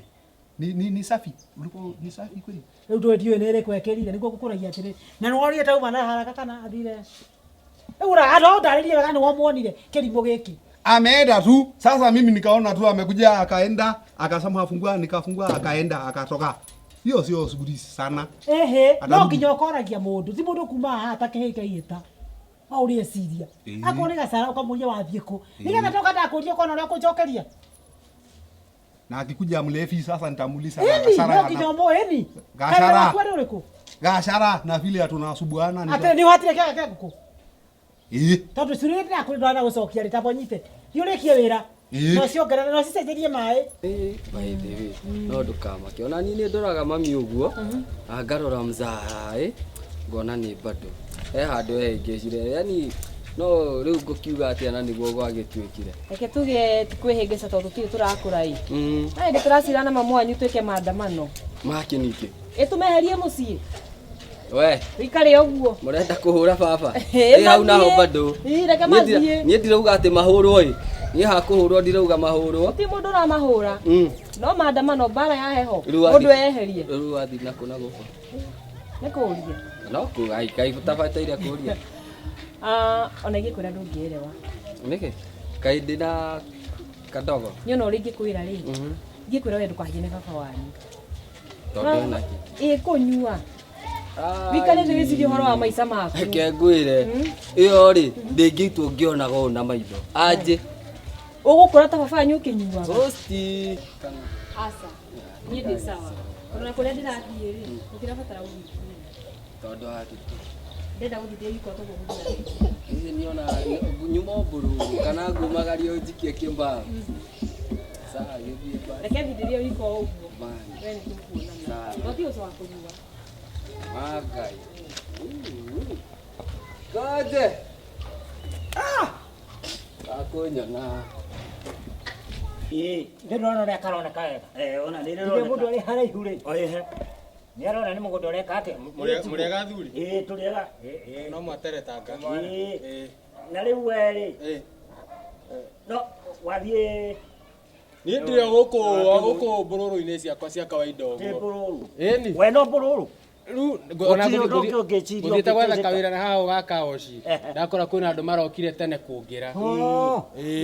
Ni safi. Ulikuwa ni safi kweli. Ndio ndio nere kwekerire niguo gukuragia atiri. Na nori tauma na haraka kana athire. Ura ado ndaririe kana ni womuonire kirimo giki. Ameenda tu. Sasa mimi nikaona tu amekuja akaenda, akasema afungua, nikafungua akaenda, akatoka. Hiyo sio shughuli sana. No kinyokoragia mundu. Si mundu kuma hata keheka yeta. Aurie siria. Akone gasara ukamuria wathie ku. Nigetha toka ndakuria kona ria kujokeria. Na akikuja mlevi sasa nitamuuliza gasara. No kinyomo eni. Gasara. Gasara na vile tunasubuana ni. Ate ni watire kega guku. Tondu surete akuri na gucokia ritabonyite. Thiurekie wira. No ciongerera no cicenjerie mai. By the way, no ndukamake. Ona ni ndoraga mami uguo. Ngarora mzaa, ngona ni bado. Handu ngecire. Yani no riu ngukiuga ati ana niguo gwagituikire. Reke tuge kwihingisa tondu tiri turakura ii. Na ndi turacirana mamu wanyu twike maandamano. Makinike. Itumeherie mucii. We, ikare uguo. Murenda kuhura baba. Hau naho bado. Reke mathie. Nie ndirauga ati mahurwo ii. Ni hakuhurwo ndirauga mahurwo. Ti mundu ra mahura. No maandamano bara ya heho. Mundu eherie. Riu athi na kuna guko. Nikuurie. No ku ai kai gutabaita ira kuuria. Ona ingikuria ndungierewa. Niki? Kai ndina kadogo. Nyono uri ngikwira ri. Ngikwira we ndukahie ne baba wanyu. Tondu naki. Kunyua. Wikare ndĩreciria ũhoro wa maica maku. Reke ngwĩre ĩyo rĩ ndĩngĩitwo ngĩonaga ũũ na maitho anjĩ ũgũkũra ta baba wanyu ũkĩnyuaga. Tosti. Aca niĩ ndĩ sawa ona kũrĩa ndĩrathiĩ rĩ ndĩrabatara gũthiĩ tondũ hatĩtũ ndenda gũthiĩ iko tũgũthiĩ niĩ niona nyuma mburu kana ngumagario njikie kĩmba Sawa, hivi basi. Reke ndirie wiko uguo. Mani. Wewe ni kuona. Sawa. Ndio uso wako nyua. Magai. Kaje. Kakonyona. Ndĩrona ũrĩa karoneka wega. Ona nĩ Nĩ mũndũ arĩ haraihu rĩ. Oye. Nĩ arona nĩ mũgũnda ũreka atĩa. Mũrĩega thuri? Tũrĩega. No mwateretanga. Na rĩu rĩ. No wathiĩ Niĩ ndĩ gũkũ mbũrũrũ-inĩ ciakwa cia kawaida ũguo. Ĩni. We no mbũrũrũ. Rĩu ona gũthiĩte gwetha kawĩra na haha ũgakaoci. Ndakora kwĩna andũ marokire tene kũngĩra.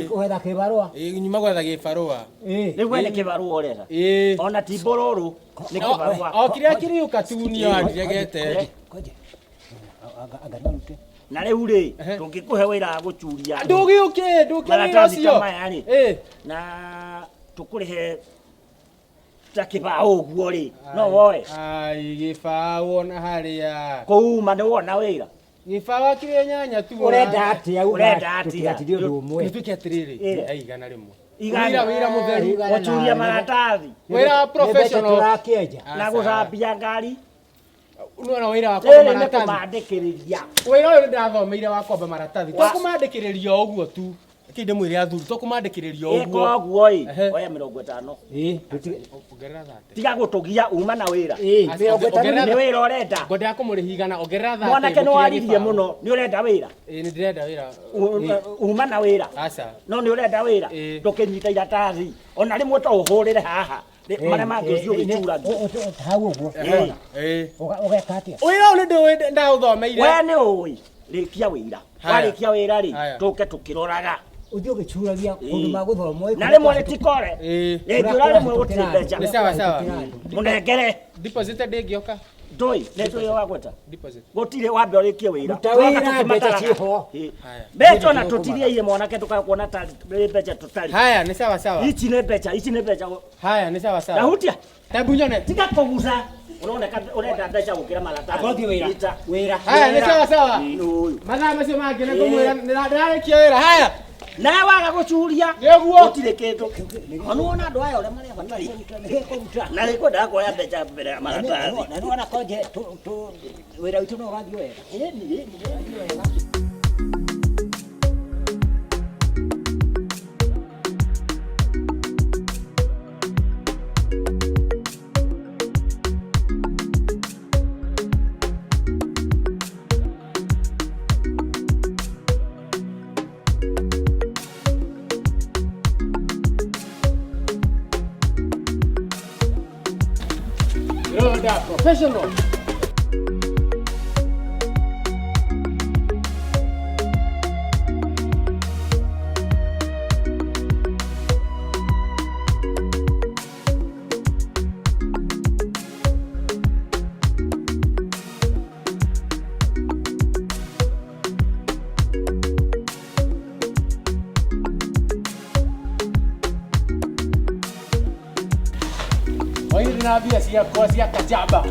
Gwetha kĩbarũa. Nyuma gwetha gĩbarũa. Rĩu we nĩ kĩbarũa ũrenda. Ona ti mbũrũrũ nĩ kĩbarũa. O kĩrĩa kĩrĩũka tunio andiregete. Anga narute. Na rĩu rĩ tũngĩkũhe wĩra wa gũcuria Ndũgĩũke wĩra ũcio. Na tũkũrĩhe ta kĩbaũ ũguo rĩ no woe. Gĩbaũ wona harĩa. Kũuma nĩ wona wĩra. Gĩbaũ kĩrĩ nyanya tu. Ũrenda atĩa? Ũrenda atĩa? Tũtirĩ ũndũ ũmwe. Nĩtwĩke atĩrĩrĩ aigana rĩmwe. Wĩra mũtheru. Gũcuria maratathi. Wĩra professional. Na gũthambia ngari. Unaona wĩra wa kwamba maratathi. Kũmandĩkĩrĩria. Wĩra ũyũ ndathomeire wa kwamba maratathi. Tũkũmandĩkĩrĩria ũguo tu. Kĩndĩ mwĩre athuri tũkũmandĩkĩrĩria ũguo. Koguo ĩ oya 50. Ongerera 30. Tiga gũtũgia uma na wĩra. 50 nĩ wĩra ũrenda. Ngwenda kũmũrĩhigana ongerera 30. Mwanake nĩ waririe mũno nĩ ũrenda wĩra. Nĩ ndĩrenda wĩra. Uma na wĩra. Aca. No nĩ ũrenda wĩra. Ndũkĩnyita iratathi. Ona rĩmwe to ũhũrĩre haha. Marĩa mangĩ ũgĩcura. Hau ũguo. Ũgeka atĩa? Wĩra ũyũ nĩ ndaũthomeire. We nĩ ũĩ. Rĩkia wĩra. Warĩkia wĩra rĩ tũke tũkĩroraga. Ũthiĩ ũgĩcuragia kũndũ ma gũthomwo. Na rĩmwe rĩtikore. Rĩngĩũra rĩmwe gũtirĩ mbeca. Nĩ sawa. Mũnengere. Deposit ndĩngĩoka. Ndũĩ nĩ tũrĩ wagweta. Deposit. Gũtirĩ wambe ũrĩkie wĩra. Ruta wĩra mbeca ciĩho. Mbeca ona tũtirĩirie mwanake tũkakuona ta mbeca tũtarĩ. Haya nĩ sawa. Ici nĩ mbeca. Haya nĩ sawa. Yahutia. Tebu nyone. Tiga kũguca. Unaoneka urenda mbeca gũkĩra maratathi. Akothi wĩra. Haya nĩ sawa. Mathaa macio mangĩ nĩ kũmwĩra ndĩrarĩkia wĩra. Haya. Na waga gũcuria. Nĩguo. Gũtirĩ kĩndũ. Ona andũ aya ũrĩa marĩa batari. Na rĩkwendaga kuoya mbeca mbere ya maratathi. Na nĩ wona konje wĩra witũ no ũrathiĩ wega. Professional. Wairi na bia ciakwa cia kajamba.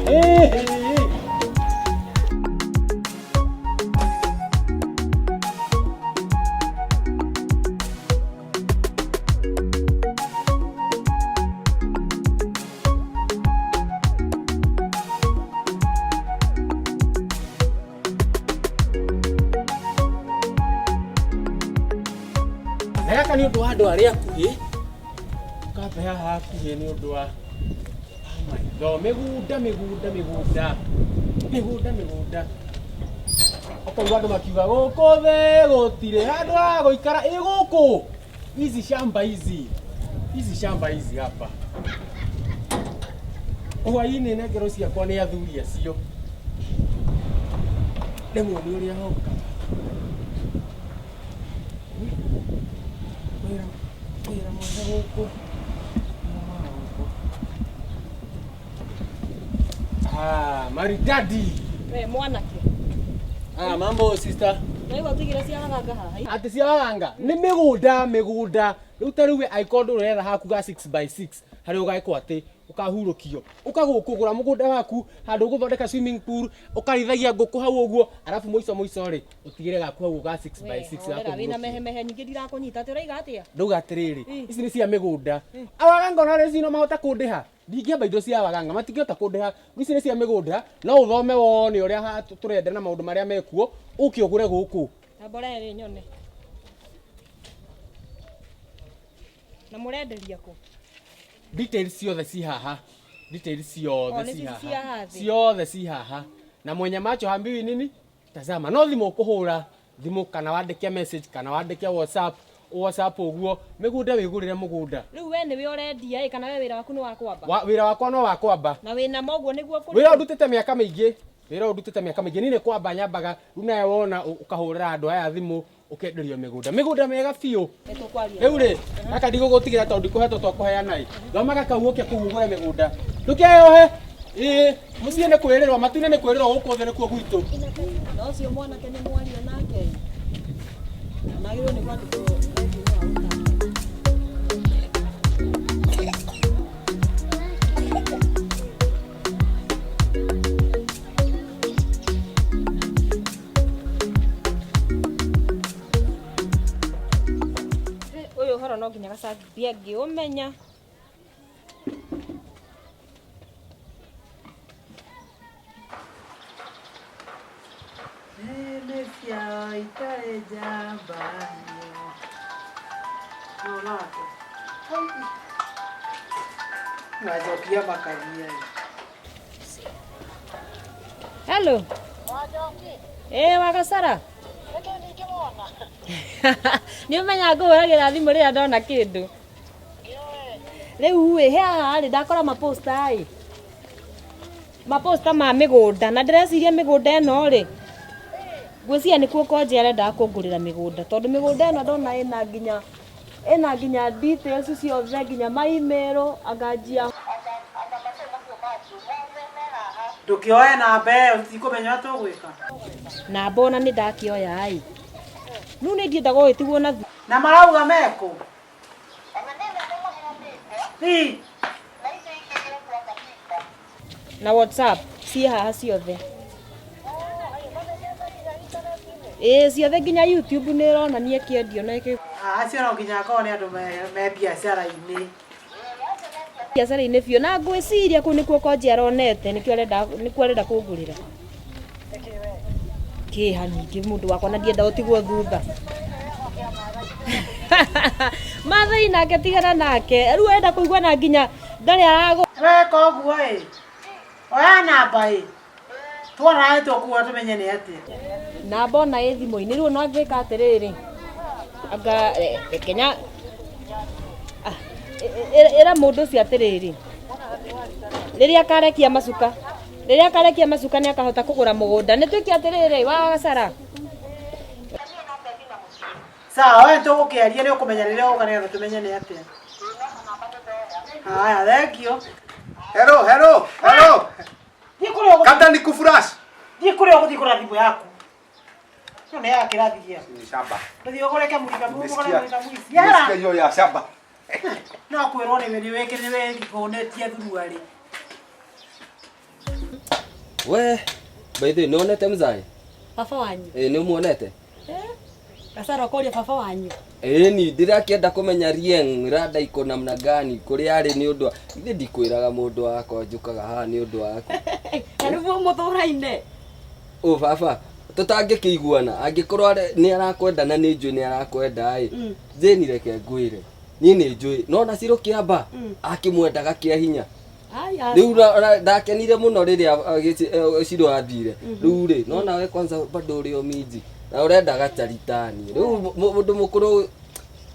Naka nĩ ũndũ wa andũ arĩa akuhĩ. Kambe haha hakuhĩ nĩ ũndũ wa no mĩgũnda. Okorwo andũ makiuga gũkũ thĩ gũtirĩ handũ ha gũikara gũkũ. Hizi shamba hizi hapa. Hwaĩ-inĩ ngero ciakwa nĩ athuri acio. Rĩmwe nĩ ũrĩa hoka. Wĩra mwega gũkũ. Maridadi. Mwanake. Mambo sister. Na igo tigire cia ganga haha. Ati cia ganga. Nĩ mĩgũnda. Rĩu ta rĩu ikondo ũretha haku ga 6x6. hari ugaikwo ati ukahurukio ukagukugura mugunda waku handu guthondeka swimming pool ukarithagia nguku hau uguo arafu muico ri utigire gaku hau ga 6x6 gaku wina mehe nyingi ndirakunyita ati uraiga atia nduga atiriri ici ni cia migunda awaganga ona reci no mahota kundiha ndingiamba indo cia awaganga matingihota kundiha ici ni cia migunda no uthome wone uria turenda na maundu maria mekuo ukiugure guku tambora ri nyone na murenderia ku details ciothe ci haha details ciothe ci haha ciothe ci haha na mwenye macho hambiwi nini tazama no thimu kuhura thimu kana wandike message kana wandike whatsapp uguo migunda wigurire mugunda riu we ni we urendia kana we wira waku ni wa kwamba wira wakwa no wa kwamba na wina moguo niguo kuri wira ndutite miaka mingi nini kwamba nyambaga runa wona ukahurira andu aya thimu ukenderio migunda mega biu riu ri aka ndigo gutigira tondu kuhetwo twakuheana i thoma kauke kugugure migunda ndukeyohe mucie ni kwirirwa matune ni kwirirwa guku thene kuo gwitu no cio mwana kene mwaria nake nagiro ni kwandiko horo no nginya gacambia ngiumenya nene cia itare jamba nolake ngajokia makaria hello wagasara ni umenya nguragira thimu ria ndona kindu riu he haha ri ndakora maposta ma migunda na ndireciria migunda eno ri ngwiciria nikuo konje arenda kungurira migunda tondu migunda eno ndona ina nginya details ciothe nginya maimero anganjia ndukioe namba ĩyo tikumenya tũgwĩka na mbona ni ndakioya ai nu ni ndienda gũgĩtigwo na marauga meko na WhatsApp ci haha ciothe ciothe nginya YouTube nĩ ĩronania kĩendio na ĩkĩ acio no nginya akorwo nĩ andũ me biacara-inĩ biacara-inĩ biũ na ngwĩciria kũu nĩkuo konje aronete nĩkuo arenda kũngũrĩra kiha ningĩ mũndũ wakwa na ndienda ũtigwo thutha mathai nake tigana nake rĩu enda kũigua na nginya ndarĩ arago weka ũguo oya namba twona tũkuga tũmenye nĩ atĩa namba ona ĩ thimũ-inĩ rĩu no angĩka atĩrĩrĩ anga Kenya ĩra mũndũ ũcio atĩrĩrĩ rĩrĩa akarekia macuka nĩ akahota kũgũra mũgũnda nĩ twĩke atĩrĩrĩ wa Gacara sawa we tũgũkĩaria nĩ ũkũmenya rĩrĩa ũga nĩgetha tũmenye nĩ atĩa haya thank you Hello. Kata nikufurash. Thiĩ kũrĩa ũgũthiĩ kũgũra thimũ yaku ĩyo nĩ ya kĩrathi gĩaku Ni shamba. ũthiĩ ũgũreke mũriga mũici Nisikia hiyo ya shamba. no kwĩrwo nĩ wĩkĩrĩtie thuruarĩ We, by the way, nionete mzai? baba wanyu Nĩ muonete? Gacara ũkũria baba wanyu Ni ndĩrakĩenda kũmenya Rieng rada iko namna gani kũrĩa arĩ nĩ ũndũ ithe ndikwĩraga mũndũ wakwa njũkaga haha nĩ ũndũ waku nĩguo mũthũra-inĩ baba tũtangĩkĩiguana angĩkorwo nĩ arakwenda na nĩ njũĩ nĩ arakwenda Jane reke ngwĩre niĩ nĩ njũĩ no na Cirũ Kĩamba akĩmwendaga kĩa hinya rĩu ndakenire mũno rĩrĩa Cirũ athire rĩu rĩ no nawe kwanza bado ũrĩ o minji na urenda gacharitani rĩu mũndũ mũkũrũ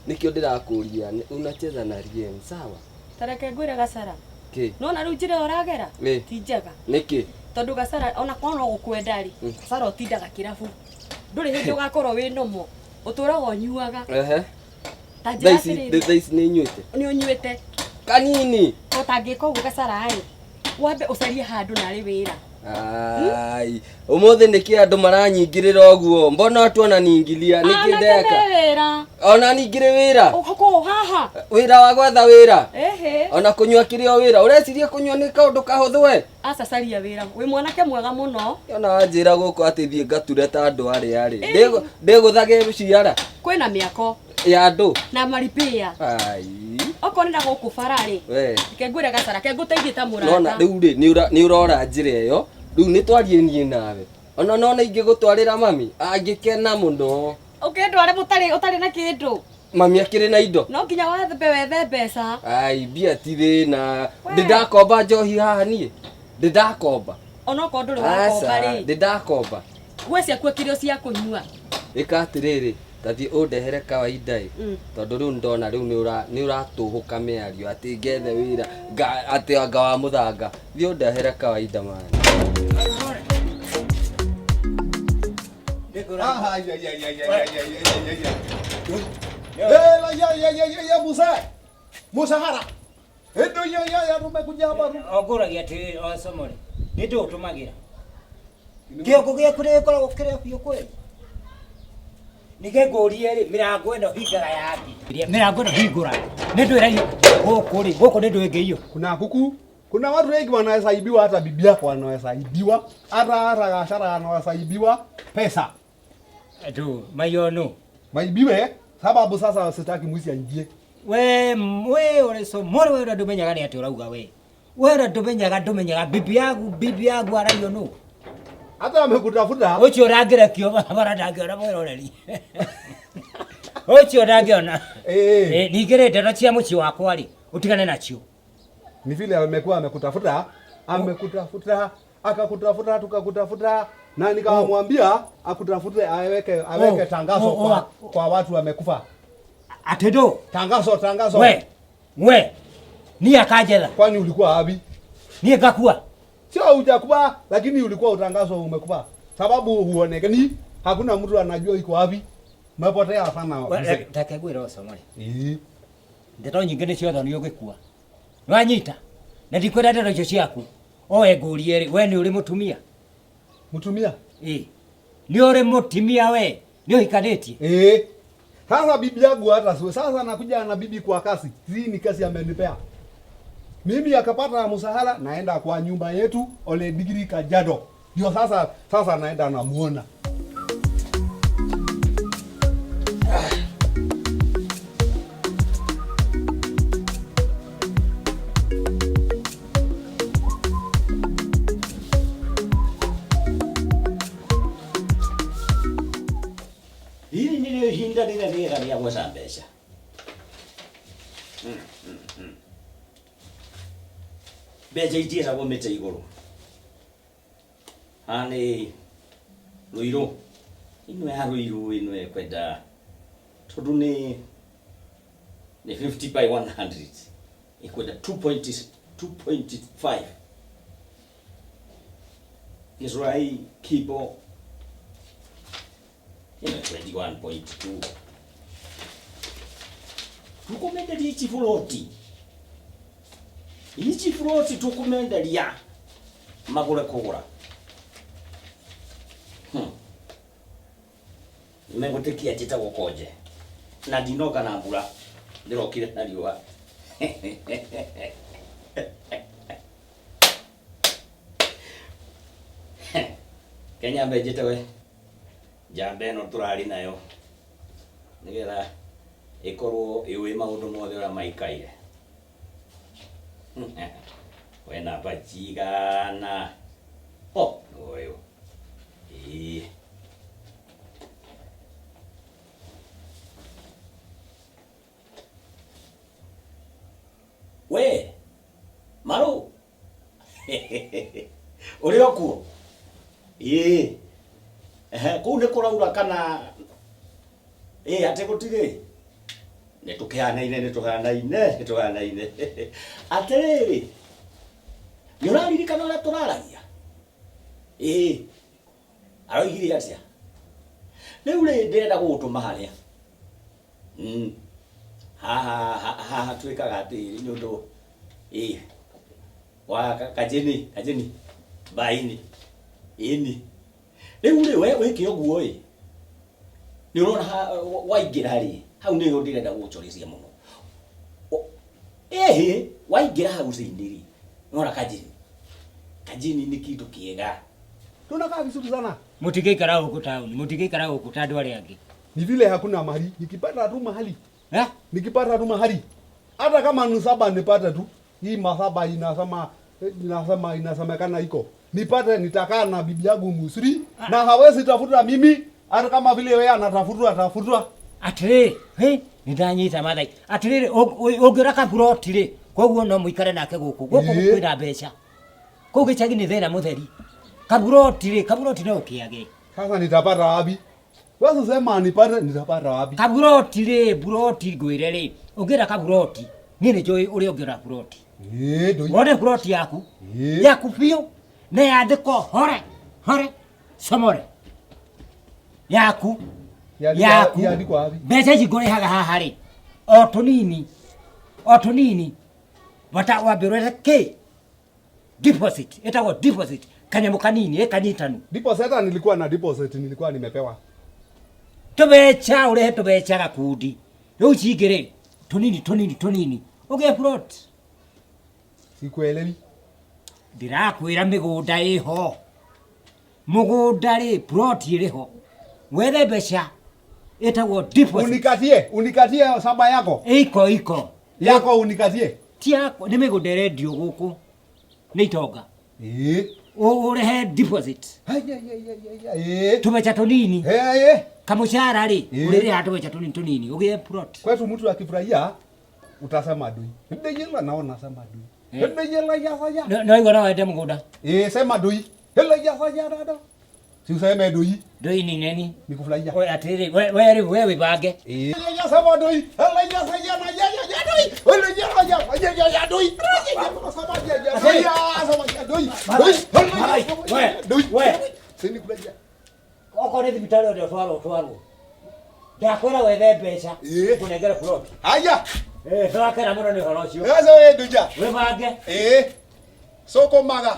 nikio ndirakũria unacheza na Rieng sawa tareke ngwĩre Gacara ki nona rĩu njĩra ũragera ti njega nĩkĩ tondu Gacara ona korwo gũkwenda rĩ Gacara ũtindaga kĩrabu ndũrĩ hĩndĩ ũgakorwo wĩ nomo ũtũraga ũnyuaga thaa ici nĩ inyuĩte nĩ ũnyuĩte kanini ũtangĩka ũguo Gacara wambe ũcarie handũ narĩ wĩra Ai, umuthi niki andu maranyingirira uguo. Mbona watu wananiingilia niki ndeka? Wĩra. Ona ningire wira. Ukoko haha. Wira wa gwetha wira. Ehe. Ona kunywa kirio wira. Ureciria kunywa ni kaundu kahuthu we? Aca caria wĩra. Wĩ mwanake mwega mũno. Ona wanjira guku ati thie ngature ta andu ari. Ndiguthage ciara. Kwĩna mĩako. Ya andu. Na maripia. Ai. Oko nĩ gũkũ bararĩ. We. Ke ngwĩre gacara ke ngũteithie ta mũrata. Nona riu ri ni urora njira iyo. Riu ni twarie nie nawe. Ona nona ingigutwarira mami. Angikena muno. Ũkĩndware ũtarĩ na kĩndũ. Mami akiri na indo. No nginya wethe mbeca. Ai bia ti thina. Ndidakomba njohi haha nie. Ndidakomba. Ona ko ndũrĩ wakomba rĩ. Ndidakomba. Gwe ciaku kĩrĩo cia kũnyua. Ika atiriri. Tathi undehere kawaida tondu riu ndona riu ni uratuhuka miario ati ngethe wira ati anga wa muthanga thi undehere kawaida man. Musahara. Endo ya tumekuja hapa. Oguragia ati osomore. Ndio utumagira. Kioko gia kure koragwo kire biyo kweli. Nige ngorie ri mirango eno hingaga yaki. Mirango eno hingura. Nindwira gũkũ nĩ ndũ ĩngĩ iyo. Kuna watu wengi wanaweza ibiwa, hata bibi yako wanaweza ibiwa, hata biashara wanaweza ibiwa pesa. Tu mayono. Maibiwe sababu sasa sitaki mwizi aingie. We ore so moro we ndumenyaga ni ati urauga we. We ndumenyaga bibi yangu arayo no. Hata amekutafuta. Ucio rangira kio bara ndangiona mwiroreri. Ucio ndangiona. Ningire ndero cia muci wakwa ri utigane nacio. Ni vile amekuwa amekutafuta, akakutafuta tukakutafuta na nikamwambia akutafute aweke tangazo kwa watu wamekufa. Atedo tangazo. We ni akajetha. Kwani ulikuwa wapi? Ni ngakua. Sio hujakufa, lakini ulikuwa utangazo umekufa. Sababu huonekani, hakuna mtu anajua iko wapi. Umepotea sana. Takegwira osomore. Ndeto nyingine ciothe ni ugikua. Nwanyita. Na ndikwenda ndero icio ciaku. Oe ngurie ri we ni uri mutumia. Mutumia? Ni uri mutumia we. Ni uhikanetie. Sasa bibi yangu hata siwe. Sasa nakuja na bibi kwa kasi. Hii ni kasi amenipea. Mimi akapata msahara naenda kwa nyumba yetu Ole Digiri Kajiado. Ndio sasa naenda namuona. Hili nilio hinda nile gwesa mbeca. Mbeca itia gomete iguru. Hani Ruiru. Inwe ha Ruiru inwe kwenda. Tondu ni 50 by 100. Ikwenda 2.5. Israel Kibo. Ino 21.2. Tukumenderia ichi floti. Ichi floti tukumenderia magure kugura. Nimegotekia tita gukonje. Na ndinoka na mbura. Ndirokire na riua. Kenya mbejete we. Jambe no turari nayo. Nigetha ikorwo iwe maundu mothe ora maikaire. Wena bachigana. Oyo. We. Maru. Uri okuo. Kuu nĩ kũraura kana ate gũtirĩ nĩ tũhanaine atĩrĩrĩ nĩ ũraririkana ũrĩa tũraragia aroigire atĩa rĩu ndĩrenda gũgũtũma harĩa haha twĩkaga atĩrĩ nĩ ũndũ wa kajeni baini Ini. Riu ri we wike uguo i. Ni urona waingira ri. Hau ni ho ndirenda guchorisia muno. Waingira hau zindiri. Nora kajini. Kajini ni kitu kiega. Tunakaa vizuri sana. Mutigeikara huko town, mutigeikara huko tadu wale yake. Ni vile hakuna mahali. Nikipata tu mahali. Eh? Nikipata tu mahali. Hata kama ni 7 nipate tu. Hii masaba inasemekana iko. Nipate nitakaa na bibi yangu Musri na hawezi tafuta mimi hata kama vile wewe atafutwa. Atire, nidanyita mathai. Atire ogiraka burotire. Koguo no muikare nake guku. Guku kwina mbeca. Kau gicagi ni thina mutheri. Kaburoti no ukiage. Sasa nitapata wapi? Wewe sema nipate nitapata wapi? Buroti ngwire ri. Ungira kaburoti. Ni njoi uri ungira buroti. Ndoi. Wone buroti yaku. Yaku biu. Ne yandiko hore. Somore. Yaku. Yandiko wapi? Mbeca ici ngũrĩhaga haha rĩ, o tũnini bata wambĩrwo kĩ deposit, ĩtagwo deposit, kanyamũ kanini kanyitanu. Deposit nilikuwa na deposit nilikuwa nimepewa. Tũbeca ũrehe tũbeca gakundi. Rĩu cingĩ rĩ, tũnini ũgĩe plot. Sikuelewi. Ndĩrakwĩra mĩgũnda ĩho. Mũgũnda rĩ, plot ĩrĩho. Wethe mbeca etagwo deposit. Unikatie saba yako. Iko. Yako unikatie. Tiako ni migunda redio guku. Ni itonga. Urehe deposit. Tumecha tunini. Kamushara ri. Urere hatu tumecha tunini. Ugie plot. Kwetu mtu akifurahia utasema adui. Ndejela naona sema adui. Ndejela ya saya. No igora wete mugunda. Sema adui. Hela ya saya dada. Si useme adui. Doi ni nani? Nikufurahia. Wewe atiri wewe bange. Ya sema adui. Hela ya saya na ya adui. Hela ya adui. Sini kulaja. Oko ni thibitari ndio twaro. Ndakwira wethe mbeca. Kunengera plot. Aya. Twakera muno ni horo cio. Sasa wewe nduja. We bange. Soko maga.